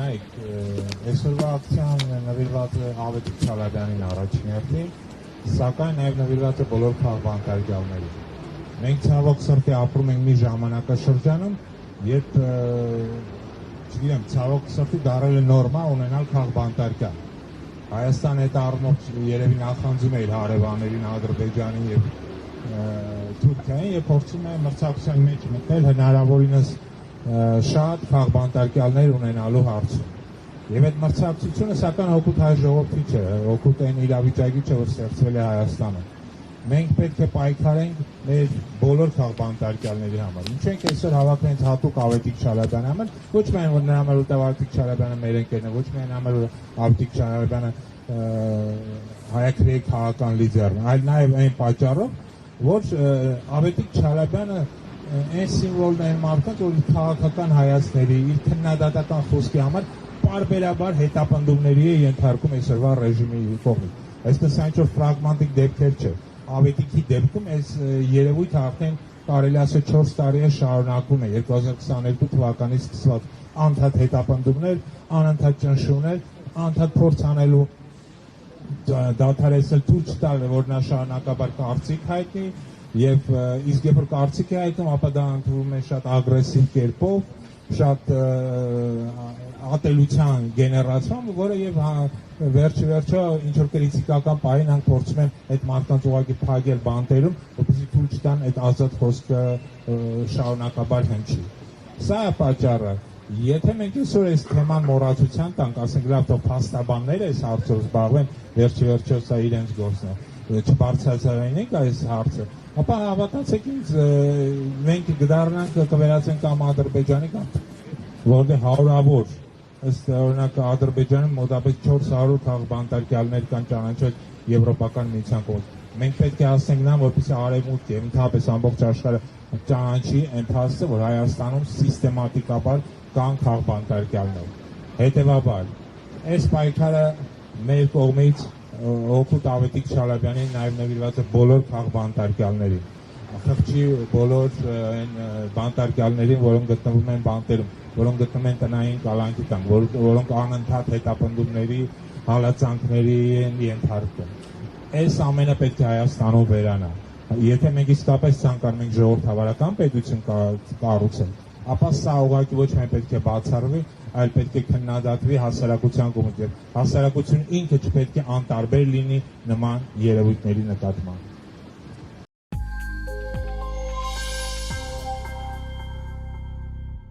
նայեք, այսօրվա ակցիան նվիրված է Ավետիք Չալաբյանին առաջին հերթին, սակայն նաև նվիրված է բոլոր քաղբանտարկյալներին։ Մենք ցավոք սրտի ապրում ենք մի ժամանակաշրջանում, երբ չգիտեմ, ցավոք սրտի դարել է նորմա ունենալ քաղբանտարկյալ։ Հայաստանը այդ առումով երևի նախանձում է իր հարևաններին Ադրբեջանին եւ Թուրքիային եւ փորձում է մրցակցության մեջ մտնել հնարավորինս շատ քաղբանտարկյալներ ունենալու հարցում։ Եվ այդ մրցակցությունը սակայն հօգուտ հայ ժողովրդի չէ, հօգուտ այն իրավիճակի չէ, որ ստեղծվել է Հայաստանում։ Մենք պետք է պայքարենք մեր բոլոր քաղբանտարկյալների համար։ Ինչու ենք այսօր հավաքվել հենց հատուկ Ավետիք Չալաբյանի համար, ոչ միայն որ նրա համար որտեղ Ավետիք Չալաբյանը մեր ընկերն է, ոչ միայն համար որ Ավետիք Չալաբյանը հայաքրեի քաղաքական լիդերն է, այլ նաև այն պատճառով, որ Ավետիք Չալաբյանը այն սիմվոլն է մարդկանց, որ քաղաքական հայացքների, իր քննադատական խոսքի համար պարբերաբար հետապնդումների է ենթարկում այսօրվա ռեժիմի կողմից։ Այսպես ինչ-որ ֆրագմանտիկ դեպքեր չէ։ Ավետիքի դեպքում այս երևույթը արդեն կարելի ասել 4 տարի է շարունակվում է 2022 թվականից սկսված անդադ հետապնդումներ, անընդհատ ճնշումներ, անդադ փորձ անելու դադարեցնել ցույց տալ, որ նա շարունակաբար կարծիք հայտնի եւ իսկ երբ որ կարծիք է հայտնում, ապա դա ընդունվում է շատ ագրեսիվ կերպով, շատ ատելության գեներացիան, որը եւ վերջը ինչ որ քրիտիկական պահին հանգ փորձում են այդ մարդկանց ուղղակի փակել բանտերում, որպեսզի ցույց տան այդ ազատ խոսքը շարունակաբար հնչի։ Սա է պատճառը։ Եթե մենք այսօր այս թեման մոռացության տանք, ասենք լավ, թող փաստաբանները այս հարցով զբաղվեն, վերջը սա իրենց գործն է, չբարձրացնենք այս հարցը, ապա հավատացեք ինձ, մենք կդառնանք կվերածենք կամ Ադրբեջանի կամ որտեղ հարյուրավոր, ըստ օրինակ Ադրբեջանում մոտավորապես 400 քաղբանտարկյալներ կան ճանաչել Եվրոպական միության կողմից։ Մենք պետք է հասնենք նա, որպեսզի արևմուտքը եւ ընդհանրապես ամբողջ աշխարհը ճանաչի այն փաստը, որ Հայաստանում սիստեմատիկաբար կան քաղբանտարկյալներ։ Հետևաբար, այս պայքարը մեր կողմից օգուտ Ավետիք Չալաբյանին նաև նվիրված է բոլոր քաղբանտարկյալներին։ Խղճի բոլոր այն բանտարկյալներին, որոնք գտնվում են բանտերում, որոնք գտնվում են տնային կալանքի տակ, որոնք անընդհատ հետապնդումների, հալածանքների են ենթարկվում։ Այս ամենը պետք է Հայաստանում վերանա։ Եթե մենք իսկապես ցանկանում ենք ժողովրդավարական պետություն կառուցել, ապա սա ուղղակի ոչ միայն պետք է բացառվի, այլ պետք է քննադատվի հասարակության կողմից։ Հասարակությունը ինքը չպետք է անտարբեր լինի նման երևույթների նկատմամբ։